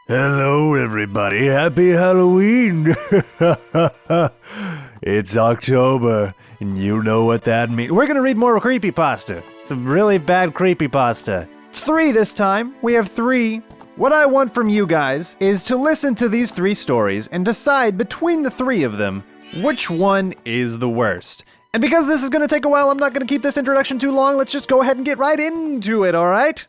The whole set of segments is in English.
Hello, everybody. Happy Halloween. It's October, and you know what that means. We're gonna read more creepypasta. Some really bad creepypasta. It's 3 this time. We have 3. What I want from you guys is to listen to these 3 stories and decide between the 3 of them which one is the worst. And because this is gonna take a while, I'm not gonna keep this introduction too long. Let's just go ahead and get right into it, alright?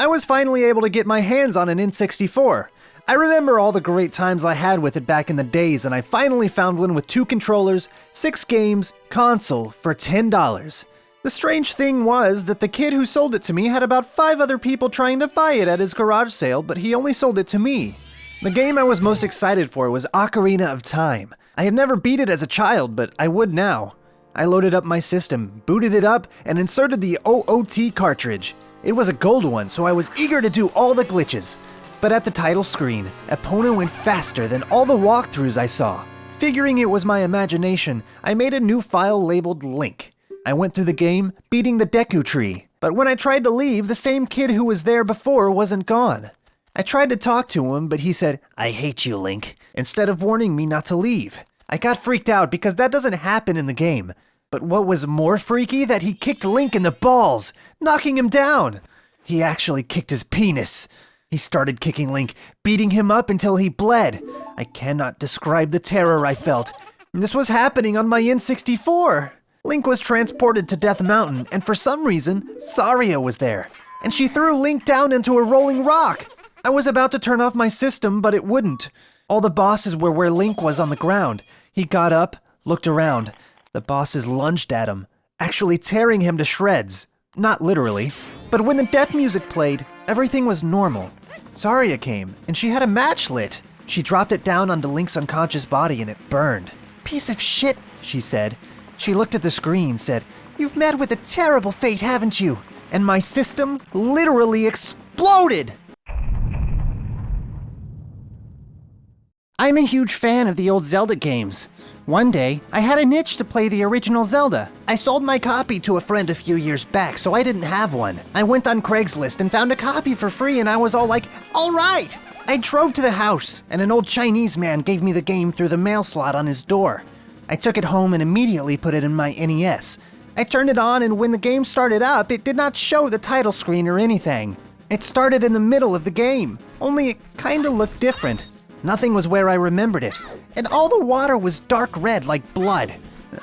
I was finally able to get my hands on an N64. I remember all the great times I had with it back in the days, and I finally found one with 2 controllers, 6 games, console for $10. The strange thing was that the kid who sold it to me had about 5 other people trying to buy it at his garage sale, but he only sold it to me. The game I was most excited for was Ocarina of Time. I had never beat it as a child, but I would now. I loaded up my system, booted it up, and inserted the WOAH cartridge. It was a gold one, so I was eager to do all the glitches. But at the title screen, Epona went faster than all the walkthroughs I saw. Figuring it was my imagination, I made a new file labeled Link. I went through the game, beating the Deku Tree. But when I tried to leave, the same kid who was there before wasn't gone. I tried to talk to him, but he said, "I hate you, Link," instead of warning me not to leave. I got freaked out because that doesn't happen in the game. But what was more freaky, that he kicked Link in the balls, knocking him down. He actually kicked his penis. He started kicking Link, beating him up until he bled. I cannot describe the terror I felt. This was happening on my N64. Link was transported to Death Mountain, and for some reason, Saria was there. And she threw Link down into a rolling rock. I was about to turn off my system, but it wouldn't. All the bosses were where Link was on the ground. He got up, looked around. The bosses lunged at him, actually tearing him to shreds. Not literally. But when the death music played, everything was normal. Saria came, and she had a match lit. She dropped it down onto Link's unconscious body and it burned. "Piece of shit," she said. She looked at the screen, said, "You've met with a terrible fate, haven't you?" And my system literally exploded! I'm a huge fan of the old Zelda games. One day, I had an itch to play the original Zelda. I sold my copy to a friend a few years back, so I didn't have one. I went on Craigslist and found a copy for free, and I was all like, all right! I drove to the house, and an old Chinese man gave me the game through the mail slot on his door. I took it home and immediately put it in my NES. I turned it on, and when the game started up, it did not show the title screen or anything. It started in the middle of the game, only it kinda looked different. Nothing was where I remembered it, and all the water was dark red like blood.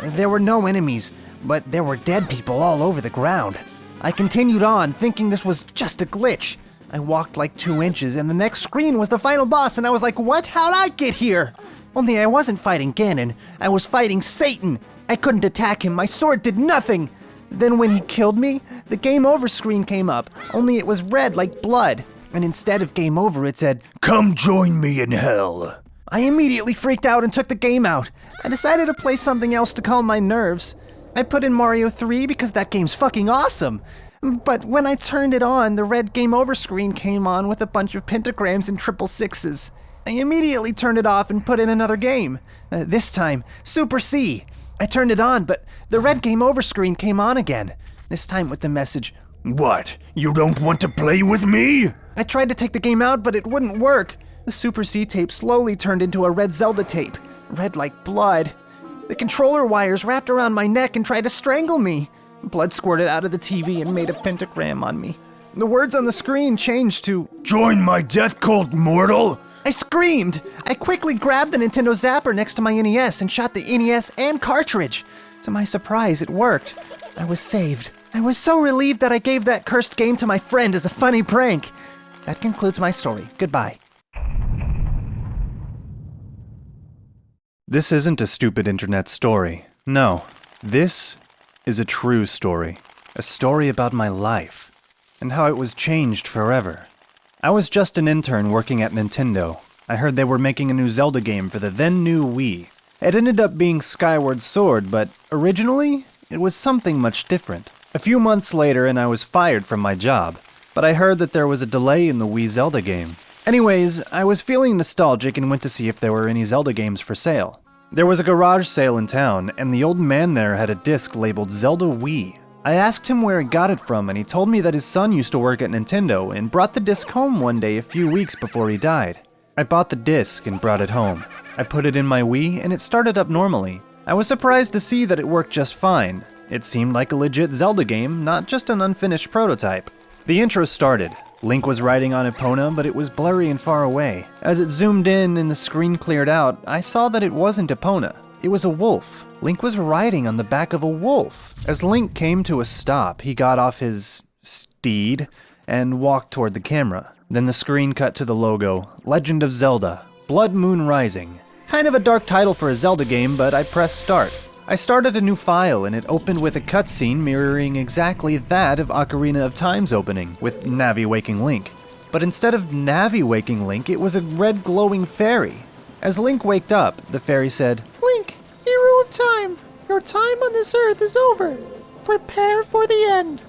There were no enemies, but there were dead people all over the ground. I continued on, thinking this was just a glitch. I walked like 2 inches, and the next screen was the final boss, and I was like, what? How'd I get here? Only I wasn't fighting Ganon, I was fighting Satan. I couldn't attack him, my sword did nothing. Then when he killed me, the game over screen came up, only it was red like blood. And instead of game over, it said, "Come join me in hell." I immediately freaked out and took the game out. I decided to play something else to calm my nerves. I put in Mario 3 because that game's fucking awesome. But when I turned it on, the red game over screen came on with a bunch of pentagrams and 666. I immediately turned it off and put in another game. This time, Super C. I turned it on, but the red game over screen came on again. This time with the message, "What? You don't want to play with me?" I tried to take the game out, but it wouldn't work. The Super C tape slowly turned into a red Zelda tape, red like blood. The controller wires wrapped around my neck and tried to strangle me. Blood squirted out of the TV and made a pentagram on me. The words on the screen changed to, "Join my death cult, mortal!" I screamed. I quickly grabbed the Nintendo Zapper next to my NES and shot the NES and cartridge. To my surprise, it worked. I was saved. I was so relieved that I gave that cursed game to my friend as a funny prank. That concludes my story. Goodbye. This isn't a stupid internet story. No, this is a true story. A story about my life, and how it was changed forever. I was just an intern working at Nintendo. I heard they were making a new Zelda game for the then new Wii. It ended up being Skyward Sword, but originally, it was something much different. A few months later, and I was fired from my job. But I heard that there was a delay in the Wii Zelda game. Anyways, I was feeling nostalgic and went to see if there were any Zelda games for sale. There was a garage sale in town, and the old man there had a disc labeled Zelda Wii. I asked him where he got it from, and he told me that his son used to work at Nintendo and brought the disc home one day a few weeks before he died. I bought the disc and brought it home. I put it in my Wii, and it started up normally. I was surprised to see that it worked just fine. It seemed like a legit Zelda game, not just an unfinished prototype. The intro started. Link was riding on Epona, but it was blurry and far away. As it zoomed in and the screen cleared out, I saw that it wasn't Epona. It was a wolf. Link was riding on the back of a wolf. As Link came to a stop, he got off his steed and walked toward the camera. Then the screen cut to the logo, Legend of Zelda, Blood Moon Rising. Kind of a dark title for a Zelda game, but I pressed start. I started a new file and it opened with a cutscene mirroring exactly that of Ocarina of Time's opening, with Navi waking Link. But instead of Navi waking Link, it was a red glowing fairy. As Link waked up, the fairy said, "Link, hero of time, your time on this earth is over. Prepare for the end."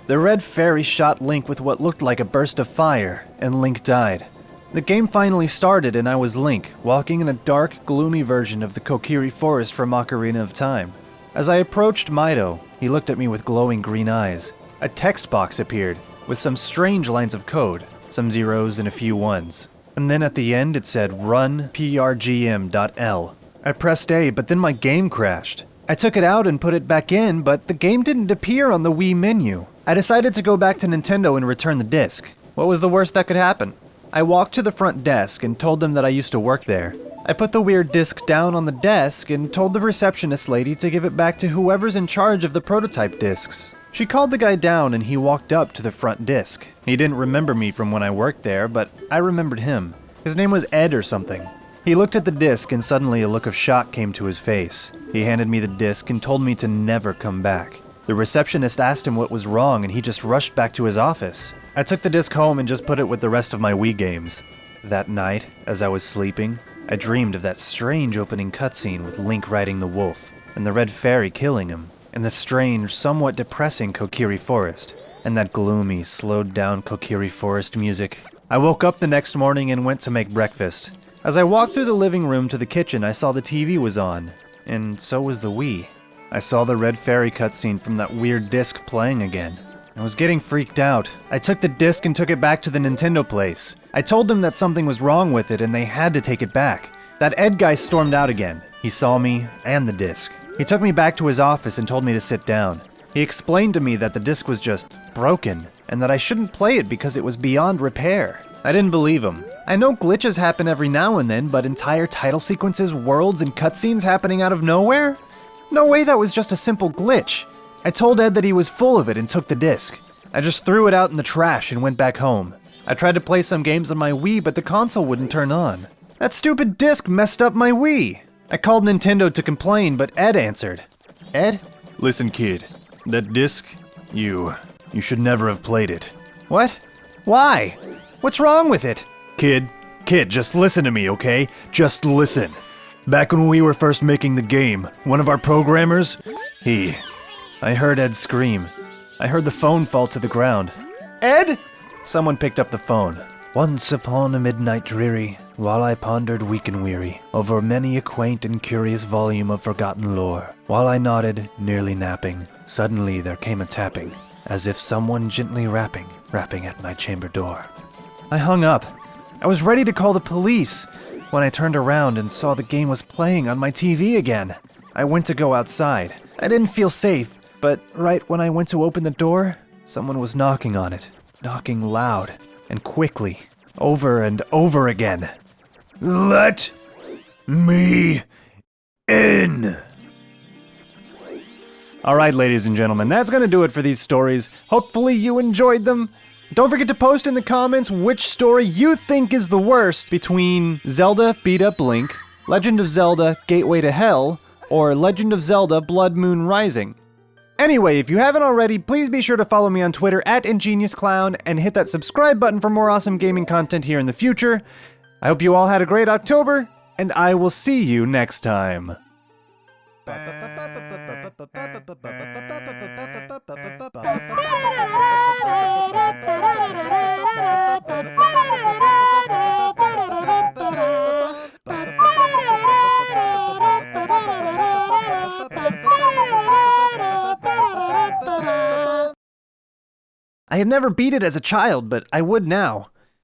The red fairy shot Link with what looked like a burst of fire, and Link died. The game finally started and I was Link, walking in a dark, gloomy version of the Kokiri Forest from Ocarina of Time. As I approached Mido, he looked at me with glowing green eyes. A text box appeared, with some strange lines of code, some zeros and a few ones. And then at the end it said, "Run prgm.l." I pressed A, but then my game crashed. I took it out and put it back in, but the game didn't appear on the Wii menu. I decided to go back to Nintendo and return the disc. What was the worst that could happen? I walked to the front desk and told them that I used to work there. I put the weird disc down on the desk and told the receptionist lady to give it back to whoever's in charge of the prototype discs. She called the guy down and he walked up to the front disc. He didn't remember me from when I worked there, but I remembered him. His name was Ed or something. He looked at the disc and suddenly a look of shock came to his face. He handed me the disc and told me to never come back. The receptionist asked him what was wrong and he just rushed back to his office. I took the disc home and just put it with the rest of my Wii games. That night, as I was sleeping, I dreamed of that strange opening cutscene with Link riding the wolf, and the red fairy killing him, and the strange, somewhat depressing Kokiri Forest, and that gloomy, slowed-down Kokiri Forest music. I woke up the next morning and went to make breakfast. As I walked through the living room to the kitchen, I saw the TV was on, and so was the Wii. I saw the red fairy cutscene from that weird disc playing again. I was getting freaked out. I took the disc and took it back to the Nintendo place. I told them that something was wrong with it and they had to take it back. That Ed guy stormed out again. He saw me and the disc. He took me back to his office and told me to sit down. He explained to me that the disc was just broken and that I shouldn't play it because it was beyond repair. I didn't believe him. I know glitches happen every now and then, but entire title sequences, worlds, and cutscenes happening out of nowhere? No way that was just a simple glitch. I told Ed that he was full of it and took the disc. I just threw it out in the trash and went back home. I tried to play some games on my Wii, but the console wouldn't turn on. That stupid disc messed up my Wii. I called Nintendo to complain, but Ed answered. Ed? Listen, kid. That disc, you should never have played it. What? Why? What's wrong with it? Kid, just listen to me, okay? Just listen. Back when we were first making the game, one of our programmers, I heard Ed scream. I heard the phone fall to the ground. Ed? Someone picked up the phone. Once upon a midnight dreary, while I pondered weak and weary over many a quaint and curious volume of forgotten lore, while I nodded, nearly napping, suddenly there came a tapping, as if someone gently rapping at my chamber door. I hung up. I was ready to call the police when I turned around and saw the game was playing on my TV again. I went to go outside. I didn't feel safe, but right when I went to open the door, someone was knocking on it, knocking loud and quickly, over and over again. Let me in! Alright, ladies and gentlemen, that's gonna do it for these stories. Hopefully you enjoyed them. Don't forget to post in the comments which story you think is the worst between Zelda Beat Up Link, Legend of Zelda Gateway to Hell, or Legend of Zelda Blood Moon Rising. Anyway, if you haven't already, please be sure to follow me on Twitter at ingeniousclown and hit that subscribe button for more awesome gaming content here in the future. I hope you all had a great October, and I will see you next time. I had never beat it as a child, but I would now.